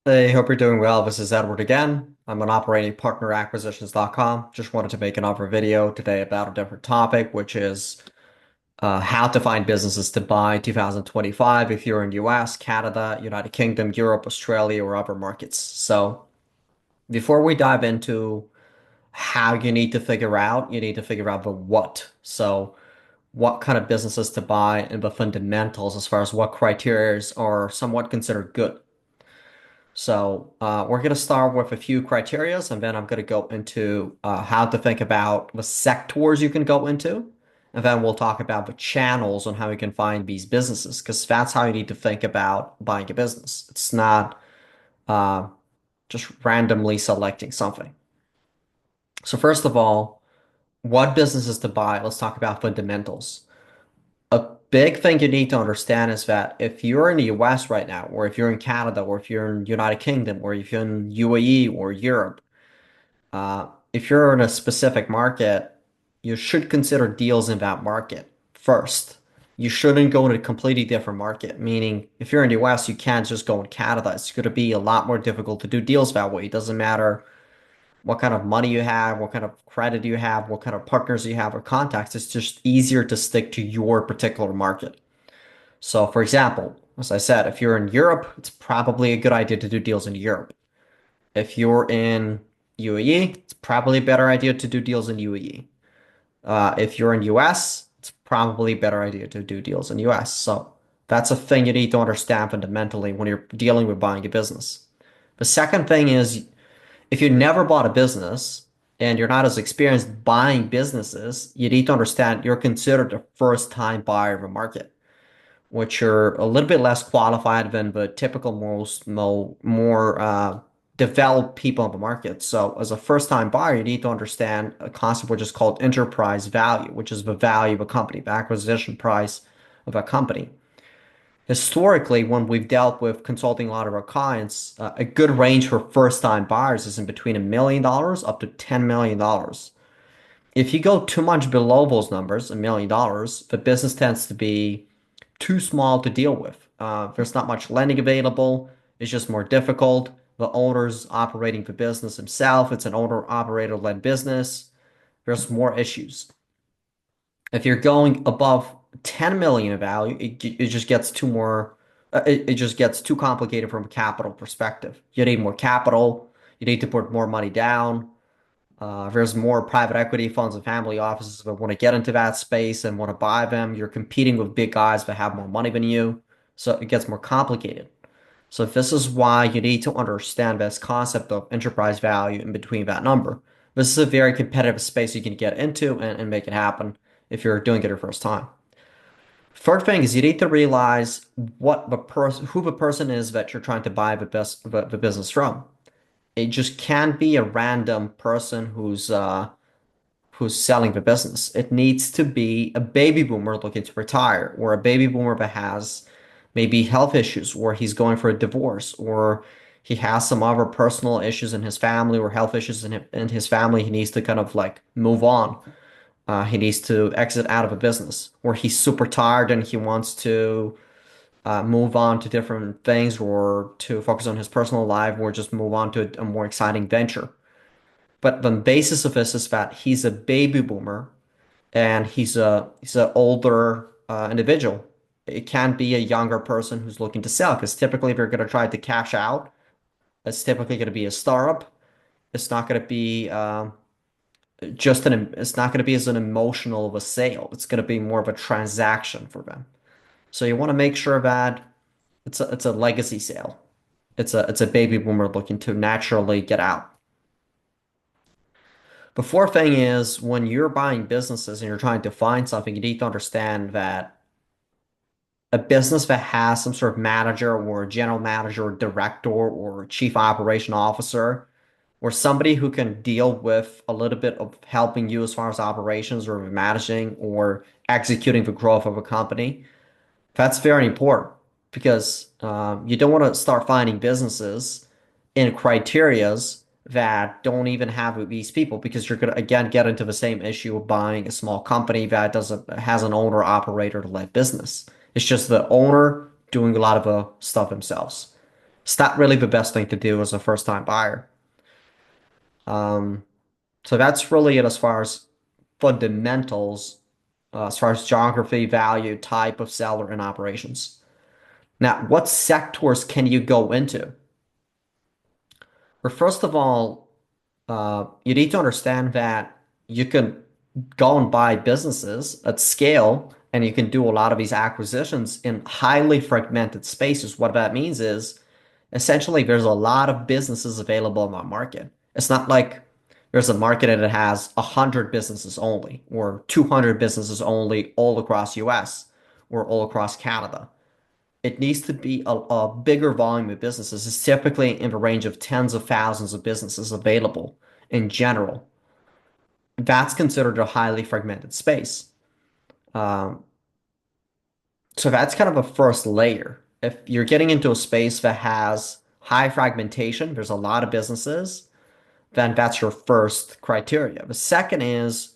Hey, hope you're doing well. This is Edward again. I'm an operating partner at acquisitions.com. Just wanted to make another video today about a different topic, which is how to find businesses to buy in 2025 if you're in US, Canada, United Kingdom, Europe, Australia, or other markets. So before we dive into how you need to figure out the what. So what kind of businesses to buy and the fundamentals as far as what criteria are somewhat considered good. So we're going to start with a few criterias, and then I'm going to go into how to think about the sectors you can go into. And then we'll talk about the channels on how you can find these businesses, because that's how you need to think about buying a business. It's not uh, just randomly selecting something. So first of all, what businesses to buy? Let's talk about fundamentals. A big thing you need to understand is that if you're in the US right now, or if you're in Canada, or if you're in United Kingdom, or if you're in UAE or Europe, if you're in a specific market, you should consider deals in that market first. You shouldn't go in a completely different market, meaning if you're in the US, you can't just go in Canada. It's going to be a lot more difficult to do deals that way. It doesn't matter what kind of money you have, what kind of credit you have, what kind of partners you have or contacts. It's just easier to stick to your particular market. So, for example, as I said, if you're in Europe, it's probably a good idea to do deals in Europe. If you're in UAE, it's probably a better idea to do deals in UAE. If you're in US, it's probably a better idea to do deals in US. So that's a thing you need to understand fundamentally when you're dealing with buying a business. The second thing is if you never bought a business and you're not as experienced buying businesses, you need to understand you're considered a first-time buyer of a market, which are a little bit less qualified than the typical more developed people in the market. So as a first-time buyer, you need to understand a concept which is called enterprise value, which is the value of a company, the acquisition price of a company. Historically, when we've dealt with consulting a lot of our clients, a good range for first-time buyers is in between $1 million up to $10 million. If you go too much below those numbers, $1 million, the business tends to be too small to deal with. There's not much lending available. It's just more difficult. The owner's operating the business himself. It's an owner-operator-led business. There's more issues. If you're going above 10 million in value, it just gets it just gets too complicated from a capital perspective. You need more capital. You need to put more money down. There's more private equity funds and family offices that want to get into that space and want to buy them. You're competing with big guys that have more money than you. So it gets more complicated. So this is why you need to understand this concept of enterprise value in between that number. This is a very competitive space you can get into and make it happen if you're doing it your first time. Third thing is you need to realize who the person is that you're trying to buy the business from. It just can't be a random person who's selling the business. It needs to be a baby boomer looking to retire, or a baby boomer that has maybe health issues, or he's going for a divorce, or he has some other personal issues in his family or health issues in his family. He needs to kind of like move on. He needs to exit out of a business, or he's super tired and he wants to move on to different things or to focus on his personal life or just move on to a more exciting venture. But the basis of this is that he's a baby boomer and he's a older individual. It can't be a younger person who's looking to sell because typically if you're going to try to cash out, it's typically going to be a startup. It's not going to be it's not going to be as an emotional of a sale. It's going to be more of a transaction for them. So you want to make sure that it's a legacy sale. It's a baby boomer looking to naturally get out. The fourth thing is when you're buying businesses and you're trying to find something, you need to understand that a business that has some sort of manager or general manager or director or chief operation officer or somebody who can deal with a little bit of helping you as far as operations or managing or executing the growth of a company, that's very important because you don't want to start finding businesses in criterias that don't even have these people because you're going to again get into the same issue of buying a small company that doesn't has an owner operator led business. It's just the owner doing a lot of the stuff themselves. It's not really the best thing to do as a first-time buyer. Um, so that's really it as far as fundamentals, as far as geography, value, type of seller, and operations. Now, what sectors can you go into? Well, first of all, you need to understand that you can go and buy businesses at scale, and you can do a lot of these acquisitions in highly fragmented spaces. What that means is essentially there's a lot of businesses available in that market. It's not like there's a market that has 100 businesses only or 200 businesses only all across US or all across Canada. It needs to be a bigger volume of businesses. It's typically in the range of tens of thousands of businesses available in general. That's considered a highly fragmented space. Um, so that's kind of a first layer. If you're getting into a space that has high fragmentation, there's a lot of businesses, then that's your first criteria. The second is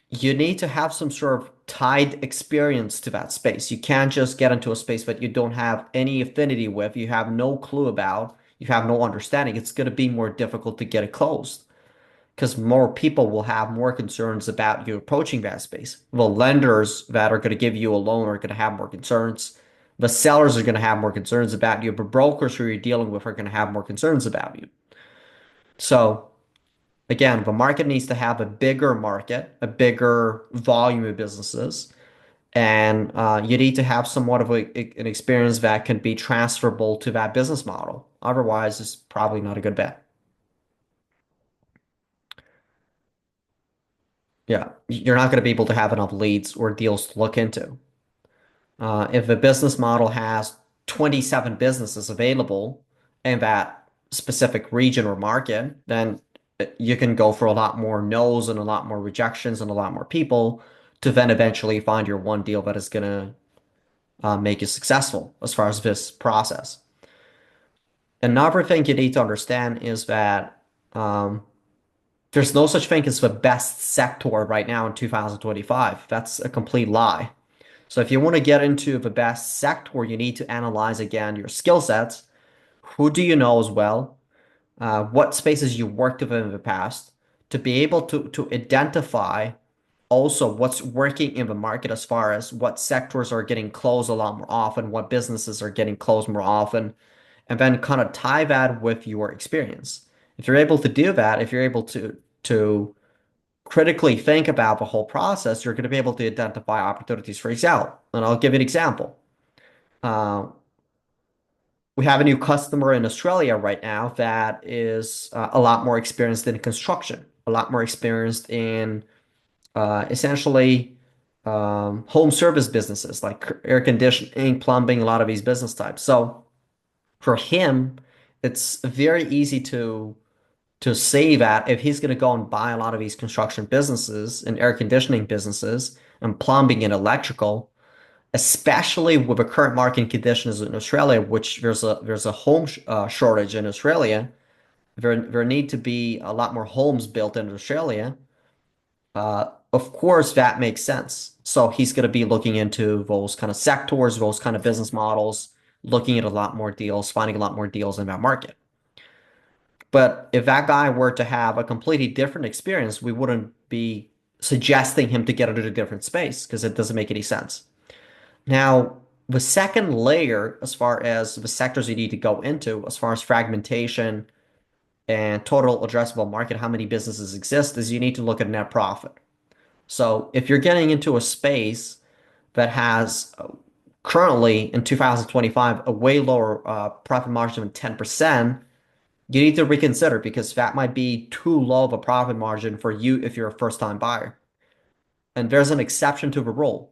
you need to have some sort of tied experience to that space. You can't just get into a space that you don't have any affinity with, you have no clue about, you have no understanding. It's going to be more difficult to get it closed because more people will have more concerns about you approaching that space. The lenders that are going to give you a loan are going to have more concerns. The sellers are going to have more concerns about you. The brokers who you're dealing with are going to have more concerns about you. So again, the market needs to have a bigger market, a bigger volume of businesses, and you need to have somewhat of an experience that can be transferable to that business model. Otherwise, it's probably not a good bet. Yeah, you're not going to be able to have enough leads or deals to look into. If a business model has 27 businesses available in that specific region or market, then you can go for a lot more no's and a lot more rejections and a lot more people to then eventually find your one deal that is going to make you successful as far as this process. Another thing you need to understand is that um, there's no such thing as the best sector right now in 2025. That's a complete lie. So if you want to get into the best sector, you need to analyze again your skill sets. Who do you know as well? What spaces you worked with in the past to be able to identify also what's working in the market as far as what sectors are getting closed a lot more often, what businesses are getting closed more often, and then kind of tie that with your experience. If you're able to do that, if you're able to critically think about the whole process, you're going to be able to identify opportunities for excel. And I'll give you an example. Uh, we have a new customer in Australia right now that is a lot more experienced in construction, a lot more experienced in essentially home service businesses like air conditioning, plumbing, a lot of these business types. So for him, it's very easy to say that if he's going to go and buy a lot of these construction businesses and air conditioning businesses and plumbing and electrical, especially with the current market conditions in Australia, which there's a home sh shortage in Australia, there need to be a lot more homes built in Australia. Of course, that makes sense. So he's going to be looking into those kind of sectors, those kind of business models, looking at a lot more deals, finding a lot more deals in that market. But if that guy were to have a completely different experience, we wouldn't be suggesting him to get into a different space because it doesn't make any sense. Now, the second layer, as far as the sectors you need to go into, as far as fragmentation and total addressable market, how many businesses exist, is you need to look at net profit. So if you're getting into a space that has currently in 2025 a way lower profit margin than 10%, you need to reconsider because that might be too low of a profit margin for you if you're a first-time buyer. And there's an exception to the rule.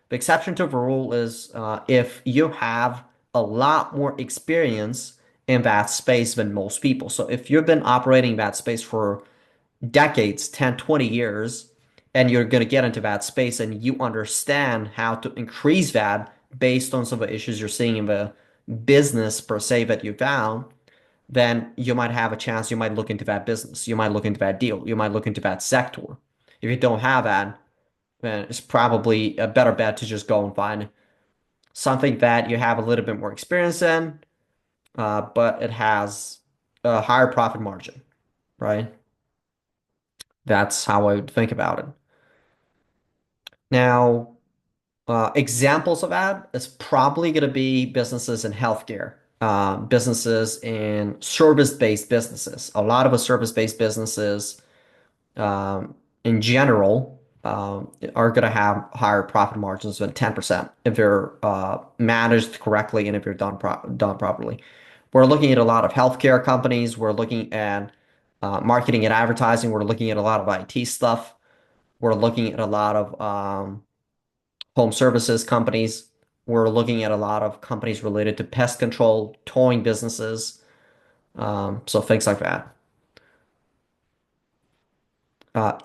The exception to the rule is if you have a lot more experience in that space than most people. So if you've been operating that space for decades, 10, 20 years, and you're going to get into that space and you understand how to increase that based on some of the issues you're seeing in the business per se that you found, then you might have a chance. You might look into that business. You might look into that deal. You might look into that sector. If you don't have that, then it's probably a better bet to just go and find something that you have a little bit more experience in, but it has a higher profit margin, right? That's how I would think about it. Now, examples of that is probably going to be businesses in healthcare, businesses in service-based businesses. A lot of the service-based businesses, in general, are going to have higher profit margins than 10% if they're managed correctly and if they're done properly. We're looking at a lot of healthcare companies. We're looking at marketing and advertising. We're looking at a lot of IT stuff. We're looking at a lot of home services companies. We're looking at a lot of companies related to pest control, towing businesses, so things like that.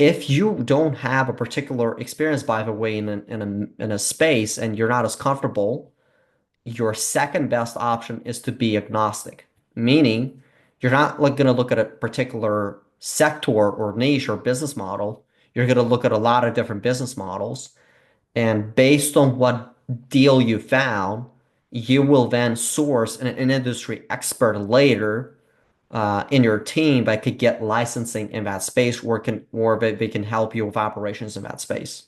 If you don't have a particular experience, by the way, in a space and you're not as comfortable, your second best option is to be agnostic, meaning you're not like going to look at a particular sector or niche or business model. You're going to look at a lot of different business models, and based on what deal you found, you will then source an industry expert later in your team that could get licensing in that space or they can help you with operations in that space.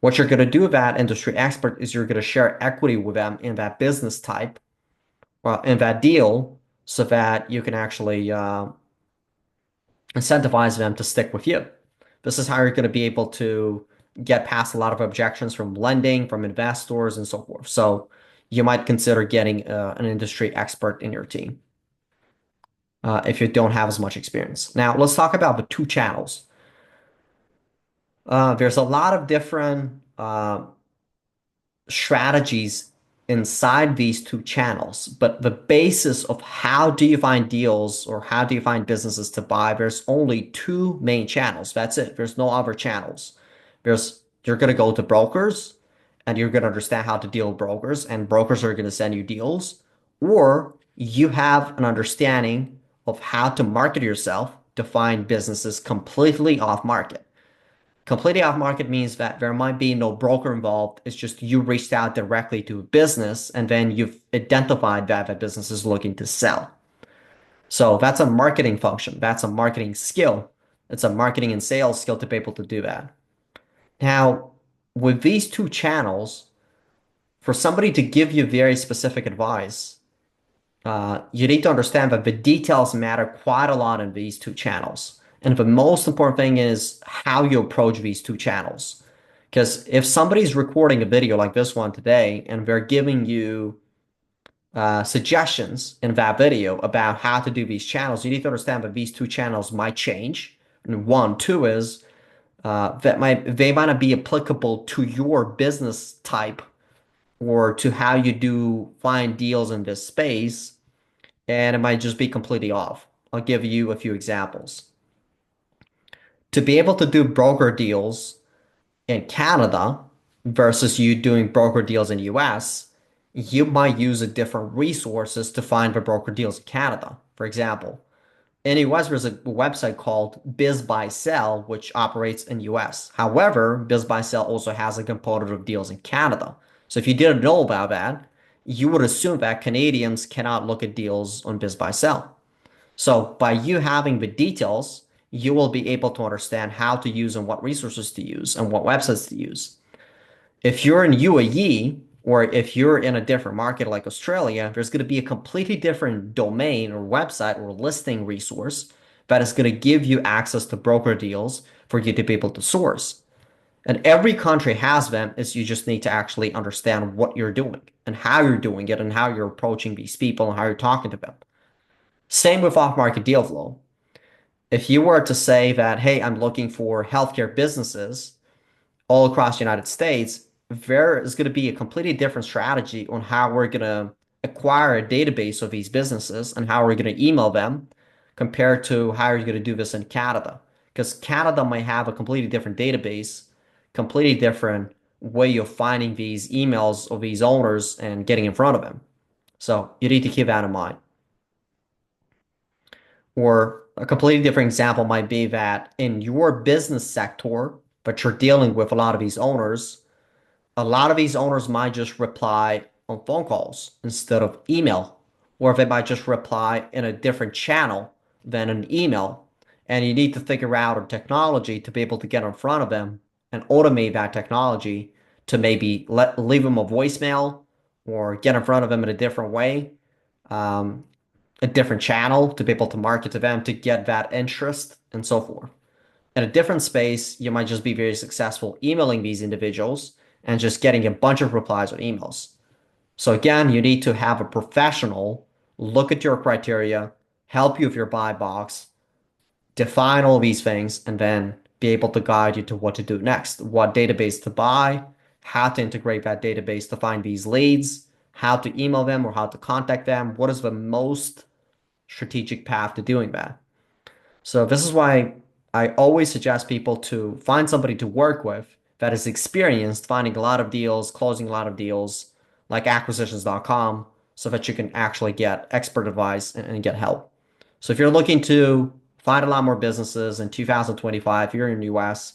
What you're going to do with that industry expert is you're going to share equity with them in that business type, well, in that deal, so that you can actually incentivize them to stick with you. This is how you're going to be able to get past a lot of objections from lending, from investors, and so forth. So you might consider getting an industry expert in your team if you don't have as much experience. Now, let's talk about the two channels. There's a lot of different strategies inside these two channels, but the basis of how do you find deals or how do you find businesses to buy, there's only two main channels. That's it. There's no other channels. You're going to go to brokers and you're going to understand how to deal with brokers, and brokers are going to send you deals, or you have an understanding of how to market yourself to find businesses completely off market. Completely off market means that there might be no broker involved. It's just you reached out directly to a business and then you've identified that that business is looking to sell. So that's a marketing function. That's a marketing skill. It's a marketing and sales skill to be able to do that. Now, with these two channels, for somebody to give you very specific advice, you need to understand that the details matter quite a lot in these two channels. And the most important thing is how you approach these two channels. Because if somebody's recording a video like this one today and they're giving you suggestions in that video about how to do these channels, you need to understand that these two channels might change. And one, two is they might not be applicable to your business type or to how you do find deals in this space, and it might just be completely off. I'll give you a few examples. To be able to do broker deals in Canada versus you doing broker deals in US, you might use a different resources to find the broker deals in Canada. For example, in US, there's a website called BizBuySell, which operates in US. However, BizBuySell also has a component of deals in Canada. So if you didn't know about that, you would assume that Canadians cannot look at deals on BizBuySell. So by you having the details, you will be able to understand how to use and what resources to use and what websites to use. If you're in UAE or if you're in a different market like Australia, there's going to be a completely different domain or website or listing resource that is going to give you access to broker deals for you to be able to source. And every country has them, is you just need to actually understand what you're doing and how you're doing it and how you're approaching these people and how you're talking to them. Same with off-market deal flow. If you were to say that, hey, I'm looking for healthcare businesses all across the United States, there is going to be a completely different strategy on how we're going to acquire a database of these businesses and how we're going to email them compared to how you're going to do this in Canada. Because Canada might have a completely different database, completely different way of finding these emails of these owners and getting in front of them. So you need to keep that in mind. Or a completely different example might be that in your business sector, but you're dealing with a lot of these owners might just reply on phone calls instead of email or they might just reply in a different channel than an email. And you need to figure out a technology to be able to get in front of them and automate that technology to maybe leave them a voicemail or get in front of them in a different way, um, a different channel to be able to market to them to get that interest and so forth. In a different space, you might just be very successful emailing these individuals and just getting a bunch of replies on emails. So again, you need to have a professional look at your criteria, help you with your buy box, define all these things, and then be able to guide you to what to do next, what database to buy, how to integrate that database to find these leads, how to email them or how to contact them, what is the most strategic path to doing that. So this is why I always suggest people to find somebody to work with that is experienced finding a lot of deals, closing a lot of deals, like acquisitions.com, so that you can actually get expert advice and get help. So if you're looking to find a lot more businesses in 2025, if you're in the US,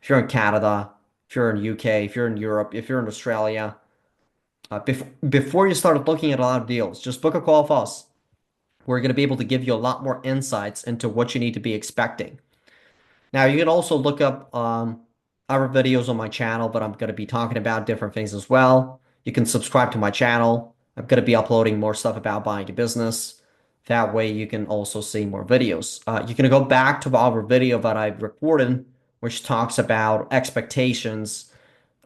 if you're in Canada, if you're in UK, if you're in Europe, if you're in Australia, before you start looking at a lot of deals, just book a call with us. We're going to be able to give you a lot more insights into what you need to be expecting. Now, you can also look up other videos on my channel, but I'm going to be talking about different things as well. You can subscribe to my channel. I'm going to be uploading more stuff about buying a business. That way you can also see more videos. You can go back to the other video that I recorded, which talks about expectations,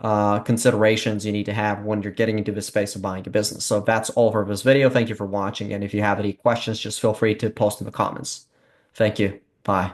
considerations you need to have when you're getting into the space of buying a business. So that's all for this video. Thank you for watching. And if you have any questions, just feel free to post in the comments. Thank you. Bye.